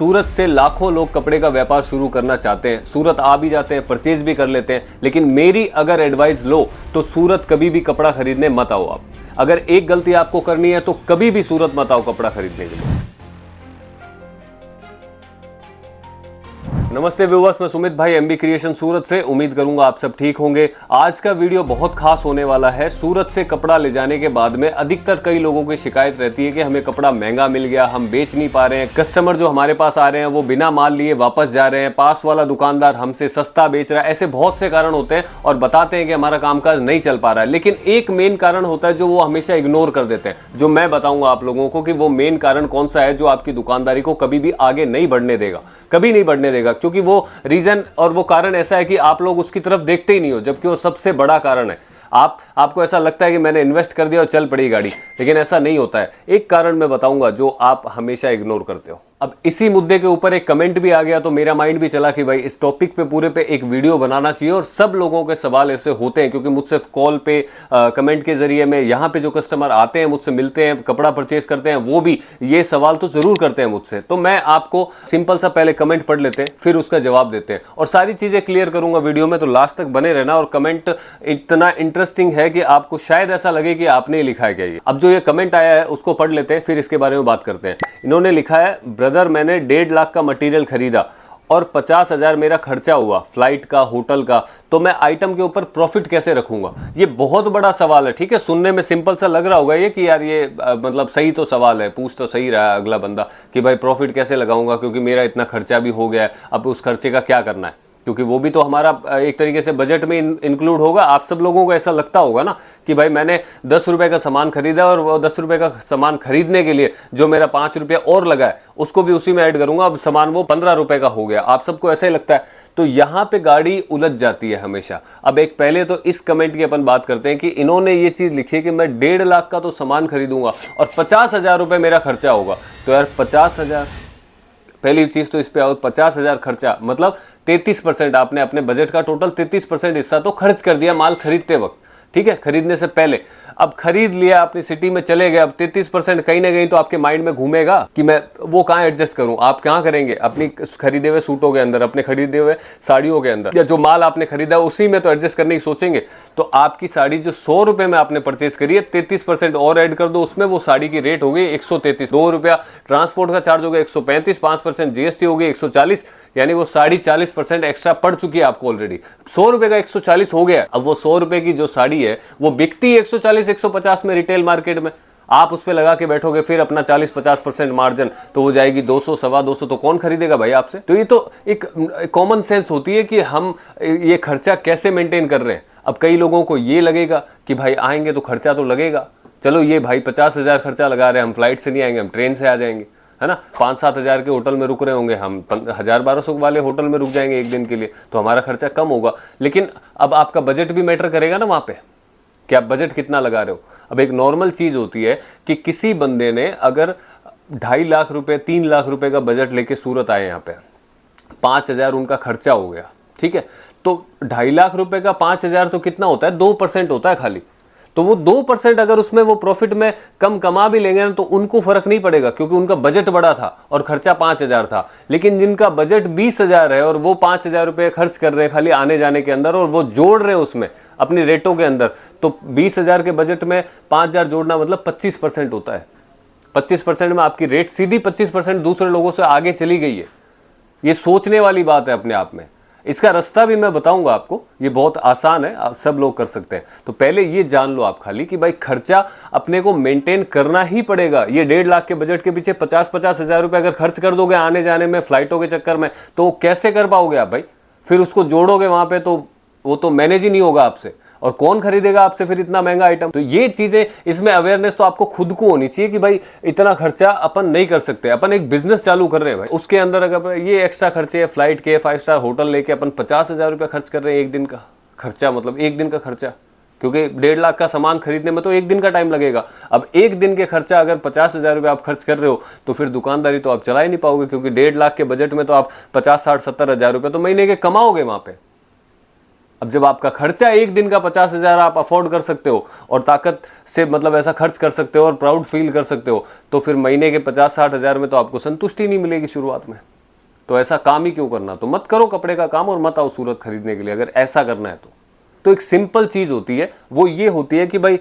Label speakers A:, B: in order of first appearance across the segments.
A: सूरत से लाखों लोग कपड़े का व्यापार शुरू करना चाहते हैं, सूरत आ भी जाते हैं, परचेज भी कर लेते हैं, लेकिन मेरी अगर एडवाइस लो तो सूरत कभी भी कपड़ा खरीदने मत आओ। आप अगर एक गलती आपको करनी है तो कभी भी सूरत मत आओ कपड़ा खरीदने के लिए। नमस्ते व्यूअर्स, मैं सुमित भाई एमबी क्रिएशन सूरत से। उम्मीद करूंगा आप सब ठीक होंगे। आज का वीडियो बहुत खास होने वाला है। सूरत से कपड़ा ले जाने के बाद में अधिकतर कई लोगों की शिकायत रहती है कि हमें कपड़ा महंगा मिल गया, हम बेच नहीं पा रहे हैं, कस्टमर जो हमारे पास आ रहे हैं वो बिना माल लिए वापस जा रहे हैं, पास वाला दुकानदार हमसे सस्ता बेच रहा है। ऐसे बहुत से कारण होते हैं और बताते हैं कि हमारा कामकाज नहीं चल पा रहा है, लेकिन एक मेन कारण होता है जो वो हमेशा इग्नोर कर देते हैं, जो मैं बताऊंगा आप लोगों को कि वो मेन कारण कौन सा है जो आपकी दुकानदारी को कभी भी आगे नहीं बढ़ने देगा, कभी नहीं बढ़ने देगा। क्योंकि वो रीजन और वो कारण ऐसा है कि आप लोग उसकी तरफ देखते ही नहीं हो, जबकि वो सबसे बड़ा कारण है। आपको ऐसा लगता है कि मैंने इन्वेस्ट कर दिया और चल पड़ी गाड़ी, लेकिन ऐसा नहीं होता है। एक कारण मैं बताऊंगा जो आप हमेशा इग्नोर करते हो। अब इसी मुद्दे के ऊपर एक कमेंट भी आ गया तो मेरा माइंड भी चला कि भाई इस टॉपिक पे पूरे पे एक वीडियो बनाना चाहिए। और सब लोगों के सवाल ऐसे होते हैं, क्योंकि मुझसे कॉल पे कमेंट के जरिए में यहाँ पे जो कस्टमर आते हैं, मुझसे मिलते हैं, कपड़ा परचेज करते हैं, वो भी ये सवाल तो जरूर करते हैं मुझसे। तो मैं आपको सिंपल सा पहले कमेंट पढ़ लेते हैं, फिर उसका जवाब देते हैं और सारी चीजें क्लियर करूंगा वीडियो में। तो लास्ट तक बने रहना। और कमेंट इतना इंटरेस्टिंग है कि आपको शायद ऐसा लगे कि आपने लिखा है क्या ये। अब जो ये कमेंट आया है उसको पढ़ लेते हैं, फिर इसके बारे में बात करते हैं। इन्होंने लिखा है, ब्रदर मैंने 1.5 लाख का मटेरियल खरीदा और 50,000 मेरा खर्चा हुआ, फ्लाइट का, होटल का, तो मैं आइटम के ऊपर प्रॉफिट कैसे रखूंगा? ये बहुत बड़ा सवाल है। ठीक है, सुनने में सिंपल सा लग रहा होगा ये कि यार ये मतलब सही तो सवाल है, पूछ तो सही रहा है अगला बंदा कि भाई प्रॉफिट कैसे लगाऊंगा क्योंकि मेरा इतना खर्चा भी हो गया है, अब उस खर्चे का क्या करना है? क्योंकि वो भी तो हमारा एक तरीके से बजट में इंक्लूड होगा। आप सब लोगों को ऐसा लगता होगा ना कि भाई मैंने 10 रुपए का सामान खरीदा और वो 10 रुपए का सामान खरीदने के लिए जो मेरा 5 रुपये और लगा है उसको भी उसी में ऐड करूंगा, अब सामान वो 15 रुपए का हो गया। आप सबको ऐसा ही लगता है। तो यहाँ पे गाड़ी उलझ जाती है हमेशा। अब एक पहले तो इस कमेंट की अपन बात करते हैं कि इन्होंने ये चीज लिखी है कि मैं 1.5 लाख का तो सामान खरीदूंगा और 50,000 रुपए मेरा खर्चा होगा। तो यार 50,000, पहली चीज तो इस पे आओ, 50,000 खर्चा मतलब 33%। आपने अपने बजट का टोटल 33% हिस्सा तो खर्च कर दिया माल खरीदते वक्त। ठीक है, खरीदने से पहले। अब खरीद लिया, अपनी सिटी में चले गए, अब 33% कहीं ना कहीं तो आपके माइंड में घूमेगा कि मैं वो कहाँ एडजस्ट करूं। आप कहाँ करेंगे? अपनी खरीदे हुए सूटों के अंदर, अपने खरीदे हुए साड़ियों के अंदर, या जो माल आपने खरीदा उसी में तो एडजस्ट करने की सोचेंगे। तो आपकी साड़ी जो 100 रुपए में आपने परचेज करी है, 33% और ऐड कर दो उसमें, वो साड़ी की रेट हो गई 133। 2 रुपया ट्रांसपोर्ट का चार्ज हो गया 135, 5% जीएसटी हो गई 140, यानी वो साड़ी 40% एक्स्ट्रा पड़ चुकी है आपको ऑलरेडी। 100 रुपए का 140 हो गया। अब वो 100 रुपए की जो साड़ी है वो बिकती 140-150 में रिटेल मार्केट में। आप उस पे लगा के बैठोगे फिर अपना 40-50% मार्जिन, तो वो जाएगी 200, 250। तो कौन खरीदेगा भाई आपसे? तो ये तो एक कॉमन सेंस होती है कि हम ये खर्चा कैसे मेंटेन कर रहे हैं। अब कई लोगों को ये लगेगा कि भाई आएंगे तो खर्चा तो लगेगा, चलो ये भाई 50,000 खर्चा लगा रहे हैं, हम फ्लाइट से नहीं आएंगे, हम ट्रेन से आ जाएंगे, है ना। 5-7 हज़ार के होटल में रुक रहे होंगे, हम 1,000-1,200 वाले होटल में रुक जाएंगे एक दिन के लिए, तो हमारा खर्चा कम होगा। लेकिन अब आपका बजट भी मैटर करेगा ना वहाँ पे, कि आप बजट कितना लगा रहे हो। अब एक नॉर्मल चीज़ होती है कि किसी बंदे ने अगर 2.5 लाख रुपए, 3 लाख रुपए का बजट लेके सूरत आए, यहाँ पे 5,000 उनका खर्चा हो गया। ठीक है, तो 2.5 लाख रुपए का 5,000 तो कितना होता है? 2% होता है खाली। तो वो 2% अगर उसमें वो प्रॉफिट में कम कमा भी लेंगे ना तो उनको फर्क नहीं पड़ेगा, क्योंकि उनका बजट बड़ा था और खर्चा 5,000 था। लेकिन जिनका बजट 20,000 है और वो 5,000 रुपये खर्च कर रहे हैं खाली आने जाने के अंदर, और वो जोड़ रहे हैं उसमें अपनी रेटों के अंदर, तो 20,000 के बजट में 5,000 जोड़ना मतलब 25% होता है। 25% में आपकी रेट सीधी 25% दूसरे लोगों से आगे चली गई है। ये सोचने वाली बात है अपने आप में। इसका रास्ता भी मैं बताऊंगा आपको, ये बहुत आसान है, आप सब लोग कर सकते हैं। तो पहले ये जान लो आप खाली कि भाई खर्चा अपने को मेंटेन करना ही पड़ेगा। ये 1.5 लाख के बजट के पीछे 50-50 हज़ार रुपए अगर खर्च कर दोगे आने जाने में, फ्लाइटों के चक्कर में, तो कैसे कर पाओगे आप भाई? फिर उसको जोड़ोगे वहां पे तो वो तो मैनेज ही नहीं होगा आपसे। और कौन खरीदेगा आपसे फिर इतना महंगा आइटम? तो ये चीजें, इसमें अवेयरनेस तो आपको खुद को होनी चाहिए कि भाई इतना खर्चा अपन नहीं कर सकते। अपन एक बिजनेस चालू कर रहे हैं भाई, उसके अंदर अगर ये एक्स्ट्रा खर्चे है, फ्लाइट के, 5 स्टार होटल लेके अपन 50,000 रुपया खर्च कर रहे हैं एक दिन का खर्चा, मतलब एक दिन का खर्चा, क्योंकि 1.5 लाख का सामान खरीदने में तो एक दिन का टाइम लगेगा। अब एक दिन के खर्चा अगर 50,000 रुपये आप खर्च कर रहे हो तो फिर दुकानदारी तो आप चला ही नहीं पाओगे, क्योंकि 1.5 लाख के बजट में तो आप 50, 60, 70 हज़ार रुपये तो महीने के कमाओगे वहां पे। अब जब आपका खर्चा एक दिन का 50,000 आप अफोर्ड कर सकते हो और ताकत से मतलब ऐसा खर्च कर सकते हो और प्राउड फील कर सकते हो, तो फिर महीने के 50-60 हज़ार में तो आपको संतुष्टि नहीं मिलेगी शुरुआत में। तो ऐसा काम ही क्यों करना, तो मत करो कपड़े का काम और मत आओ सूरत खरीदने के लिए अगर ऐसा करना है तो एक सिंपल चीज होती है, वो ये होती है कि भाई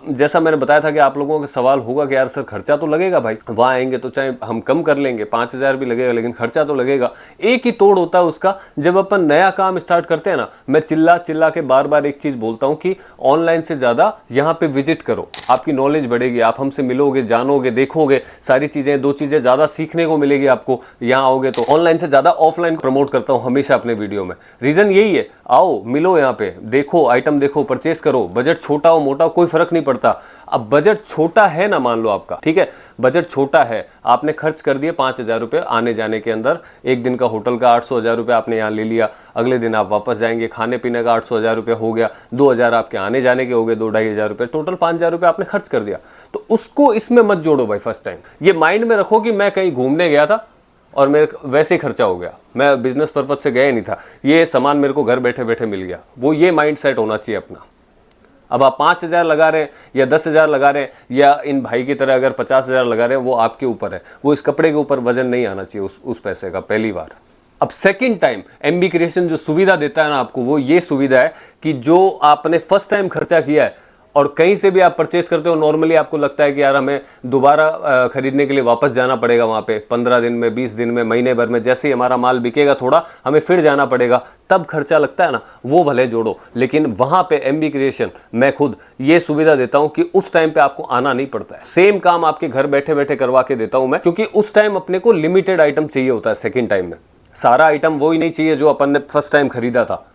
A: जैसा मैंने बताया था कि आप लोगों का सवाल होगा कि यार सर खर्चा तो लगेगा भाई, वहां आएंगे तो चाहे हम कम कर लेंगे 5,000 भी लगेगा लेकिन खर्चा तो लगेगा। एक ही तोड़ होता है उसका, जब अपन नया काम स्टार्ट करते हैं ना, मैं चिल्ला चिल्ला के बार बार एक चीज बोलता हूं कि ऑनलाइन से ज्यादा यहाँ पे विजिट करो, आपकी नॉलेज बढ़ेगी, आप हमसे मिलोगे, जानोगे, देखोगे सारी चीजें, 2 चीजें ज्यादा सीखने को मिलेगी आपको यहाँ आओगे तो। ऑनलाइन से ज्यादा ऑफलाइन प्रमोट करता हूँ हमेशा अपने वीडियो में, रीजन यही है, आओ मिलो यहाँ पे, देखो आइटम देखो, परचेस करो, बजट छोटा हो मोटा कोई फर्क नहीं पड़ता। अब बजट छोटा है ना, मान लो आपका, ठीक है बजट छोटा है, आपने खर्च कर दिए 5,000 रुपये आने जाने के अंदर, एक दिन का होटल का 800,000 रुपये आपने यहाँ ले लिया, अगले दिन आप वापस जाएंगे, खाने पीने का 800,000 रुपये हो गया, 2,000 आपके आने जाने के हो गए, 2-2,500 रुपये, टोटल 5,000 रुपये आपने खर्च कर दिया। तो उसको इसमें मत जोड़ो भाई फर्स्ट टाइम, ये माइंड में रखो कि मैं कहीं घूमने गया था और मेरे वैसे ही खर्चा हो गया, मैं बिजनेस पर्पज से गया ही नहीं था, ये सामान मेरे को घर बैठे बैठे मिल गया, वो ये माइंड सेट होना चाहिए अपना। अब आप 5,000 लगा रहे हैं या 10,000 लगा रहे हैं या इन भाई की तरह अगर 50,000 लगा रहे हैं, वो आपके ऊपर है, वो इस कपड़े के ऊपर वजन नहीं आना चाहिए उस पैसे का पहली बार। अब सेकंड टाइम एमबी क्रिएशन जो सुविधा देता है ना आपको, वो ये सुविधा है कि जो आपने फर्स्ट टाइम खर्चा किया है और कहीं से भी आप परचेस करते हो, नॉर्मली आपको लगता है कि यार हमें दोबारा खरीदने के लिए वापस जाना पड़ेगा वहाँ पे 15 दिन में, 20 दिन में, महीने भर में, जैसे ही हमारा माल बिकेगा थोड़ा हमें फिर जाना पड़ेगा, तब खर्चा लगता है ना, वो भले जोड़ो, लेकिन वहाँ पे एमबी क्रिएशन मैं खुद ये सुविधा देता हूँ कि उस टाइम पे आपको आना नहीं पड़ता है, सेम काम आपके घर बैठे बैठे करवा के देता हूँ मैं, क्योंकि उस टाइम अपने को लिमिटेड आइटम चाहिए होता है। सेकेंड टाइम में सारा आइटम वही नहीं चाहिए जो अपन ने फर्स्ट टाइम खरीदा था,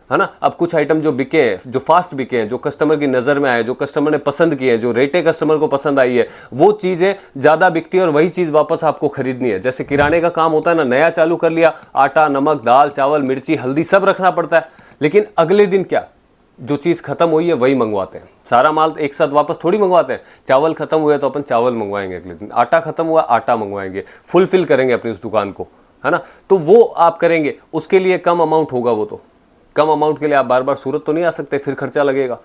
A: है ना। अब कुछ आइटम जो बिके हैं, जो फास्ट बिके हैं, जो कस्टमर की नज़र में आए, जो कस्टमर ने पसंद किए, जो रेटे कस्टमर को पसंद आई है, वो चीज़ें ज़्यादा बिकती है और वही चीज़ वापस आपको खरीदनी है। जैसे किराने का काम होता है ना, नया चालू कर लिया, आटा, नमक, दाल, चावल, मिर्ची, हल्दी सब रखना पड़ता है, लेकिन अगले दिन क्या, जो चीज़ खत्म हुई है वही मंगवाते हैं, सारा माल एक साथ वापस थोड़ी मंगवाते हैं। चावल खत्म हुआ तो अपन चावल मंगवाएंगे अगले दिन, आटा खत्म हुआ आटा मंगवाएंगे, फुलफिल करेंगे अपनी उस दुकान को, है ना। तो वो आप करेंगे, उसके लिए कम अमाउंट होगा, वो तो कम अमाउंट के लिए आप बार बार सूरत तो नहीं आ सकते, फिर खर्चा लगेगा।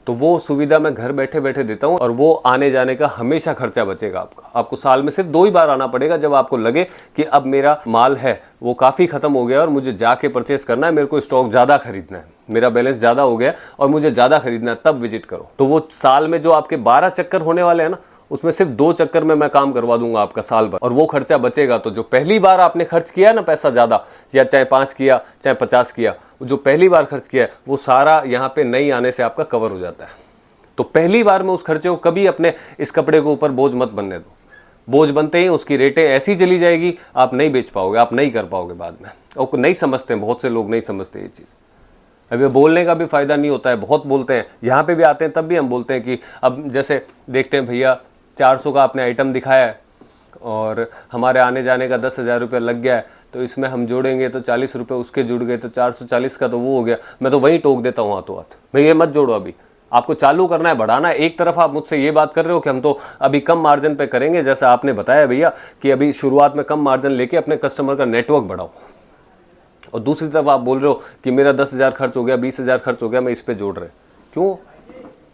A: तो वो सुविधा मैं घर बैठे बैठे देता हूँ और वो आने जाने का हमेशा खर्चा बचेगा आपका। आपको साल में सिर्फ 2 ही बार आना पड़ेगा, जब आपको लगे कि अब मेरा माल है वो काफ़ी ख़त्म हो गया और मुझे जाके परचेस करना है, मेरे को स्टॉक ज़्यादा खरीदना है, मेरा बैलेंस ज़्यादा हो गया और मुझे ज़्यादा खरीदना है, तब विजिट करो। तो वो साल में जो आपके 12 चक्कर होने वाले हैं ना, उसमें सिर्फ 2 चक्कर में मैं काम करवा दूंगा आपका साल भर, और वो खर्चा बचेगा। तो जो पहली बार आपने खर्च किया ना पैसा ज़्यादा, या चाहे 5 किया चाहे 50 किया, जो पहली बार खर्च किया है वो सारा यहाँ पे नहीं आने से आपका कवर हो जाता है। तो पहली बार में उस खर्चे को कभी अपने इस कपड़े के ऊपर बोझ मत बनने दो, बोझ बनते ही उसकी रेटें ऐसी चली जाएगी, आप नहीं बेच पाओगे, आप नहीं कर पाओगे बाद में। और नहीं समझते हैं, बहुत से लोग नहीं समझते ये चीज़। अभी बोलने का भी फ़ायदा नहीं होता है, बहुत बोलते हैं, यहाँ पे भी आते हैं तब भी हम बोलते हैं कि अब जैसे देखते हैं भैया 400 का आपने आइटम दिखाया है और हमारे आने जाने का 10,000 रुपये लग गया है, तो इसमें हम जोड़ेंगे तो 40 रुपये उसके जुड़ गए, तो 440 का तो वो हो गया। मैं तो वहीं टोक देता हूँ हाथों हाथ, भाई ये मत जोड़ो, अभी आपको चालू करना है, बढ़ाना है। एक तरफ आप मुझसे ये बात कर रहे हो कि हम तो अभी कम मार्जिन पे करेंगे, जैसा आपने बताया भैया कि अभी शुरुआत में कम मार्जिन लेके अपने कस्टमर का नेटवर्क बढ़ाओ, और दूसरी तरफ आप बोल रहे हो कि मेरा 10,000 खर्च हो गया, 20,000 खर्च हो गया, मैं इस पे जोड़ रहे। क्यों?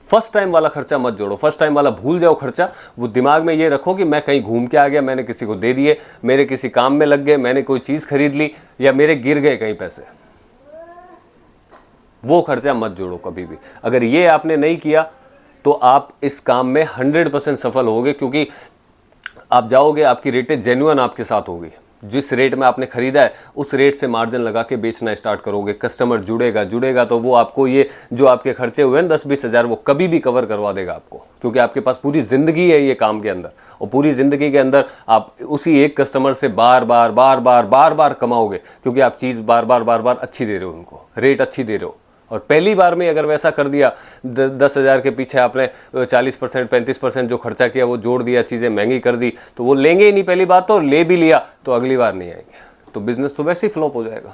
A: फर्स्ट टाइम वाला खर्चा मत जोड़ो, फर्स्ट टाइम वाला भूल जाओ खर्चा। वो दिमाग में ये रखो कि मैं कहीं घूम के आ गया, मैंने किसी को दे दिए, मेरे किसी काम में लग गए, मैंने कोई चीज़ खरीद ली, या मेरे गिर गए कहीं पैसे, वो खर्चा मत जोड़ो कभी भी। अगर ये आपने नहीं किया तो आप इस काम में 100% सफल होगे, क्योंकि आप जाओगे, आपकी रेटें जेन्युइन आपके साथ होगी, जिस रेट में आपने खरीदा है उस रेट से मार्जिन लगा के बेचना स्टार्ट करोगे, कस्टमर जुड़ेगा तो वो आपको ये जो आपके खर्चे हुए हैं 10-20 हज़ार, वो कभी भी कवर करवा देगा आपको, क्योंकि आपके पास पूरी ज़िंदगी है ये काम के अंदर, और पूरी ज़िंदगी के अंदर आप उसी एक कस्टमर से बार बार कमाओगे, क्योंकि आप चीज़ बार बार अच्छी दे रहे हो, उनको रेट अच्छी दे रहे हो। और पहली बार में अगर वैसा कर दिया, 10,000 के पीछे आपने 40% 35% जो खर्चा किया वो जोड़ दिया, चीज़ें महंगी कर दी, तो वो लेंगे ही नहीं पहली बात, तो ले भी लिया तो अगली बार नहीं आएंगे, तो बिजनेस तो वैसे ही फ्लॉप हो जाएगा।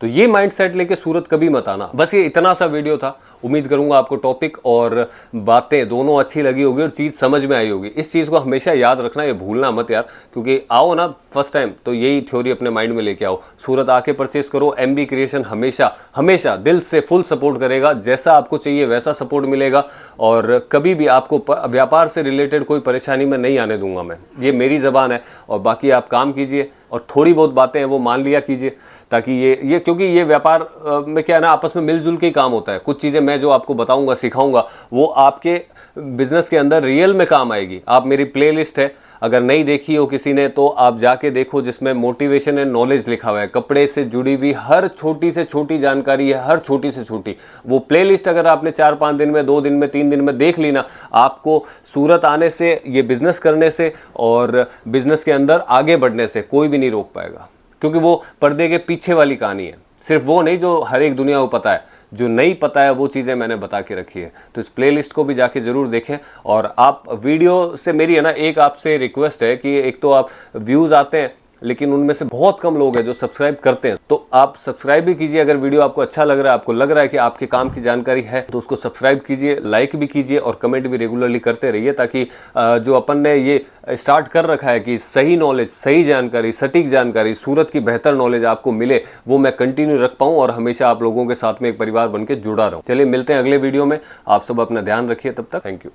A: तो ये माइंडसेट लेके सूरत कभी मत आना। बस ये इतना सा वीडियो था, उम्मीद करूंगा आपको टॉपिक और बातें दोनों अच्छी लगी होगी और चीज़ समझ में आई होगी। इस चीज़ को हमेशा याद रखना, ये भूलना मत यार, क्योंकि आओ ना फर्स्ट टाइम तो यही थ्योरी अपने माइंड में लेके आओ। सूरत आके परचेस करो। MB क्रिएशन हमेशा हमेशा दिल से फुल सपोर्ट करेगा, जैसा आपको चाहिए वैसा सपोर्ट मिलेगा और कभी भी आपको व्यापार से रिलेटेड कोई परेशानी में नहीं आने दूंगा मैं। ये मेरी ज़बान है और बाकी आप काम कीजिए और थोड़ी बहुत बातें हैं वो मान लिया कीजिए, ताकि ये क्योंकि ये व्यापार में क्या है ना, आपस में मिलजुल के ही काम होता है। कुछ चीज़ें मैं जो आपको बताऊंगा सिखाऊंगा वो आपके बिजनेस के अंदर रियल में काम आएगी। आप मेरी प्लेलिस्ट है, अगर नहीं देखी हो किसी ने तो आप जाके देखो, जिसमें मोटिवेशन एंड नॉलेज लिखा हुआ है। कपड़े से जुड़ी हुई हर छोटी से छोटी जानकारी है, हर छोटी से छोटी। वो प्लेलिस्ट अगर आपने 4-5 दिन में, 2 दिन में, 3 दिन में देख ली ना, आपको सूरत आने से, ये बिजनेस करने से और बिजनेस के अंदर आगे बढ़ने से कोई भी नहीं रोक पाएगा, क्योंकि वो पर्दे के पीछे वाली कहानी है। सिर्फ वो नहीं जो हर एक दुनिया को पता है, जो नहीं पता है वो चीज़ें मैंने बता के रखी है। तो इस प्लेलिस्ट को भी जाके जरूर देखें। और आप वीडियो से मेरी है ना एक आपसे रिक्वेस्ट है कि एक तो आप व्यूज़ आते हैं लेकिन उनमें से बहुत कम लोग हैं जो सब्सक्राइब करते हैं, तो आप सब्सक्राइब भी कीजिए। अगर वीडियो आपको अच्छा लग रहा है, आपको लग रहा है कि आपके काम की जानकारी है, तो उसको सब्सक्राइब कीजिए, लाइक भी कीजिए और कमेंट भी रेगुलरली करते रहिए, ताकि जो अपन ने ये स्टार्ट कर रखा है कि सही नॉलेज, सही जानकारी, सटीक जानकारी, सूरत की बेहतर नॉलेज आपको मिले, वो मैं कंटिन्यू रख पाऊँ और हमेशा आप लोगों के साथ में एक परिवार बन के जुड़ा रहूँ। चलिए मिलते हैं अगले वीडियो में। आप सब अपना ध्यान रखिए, तब तक थैंक यू।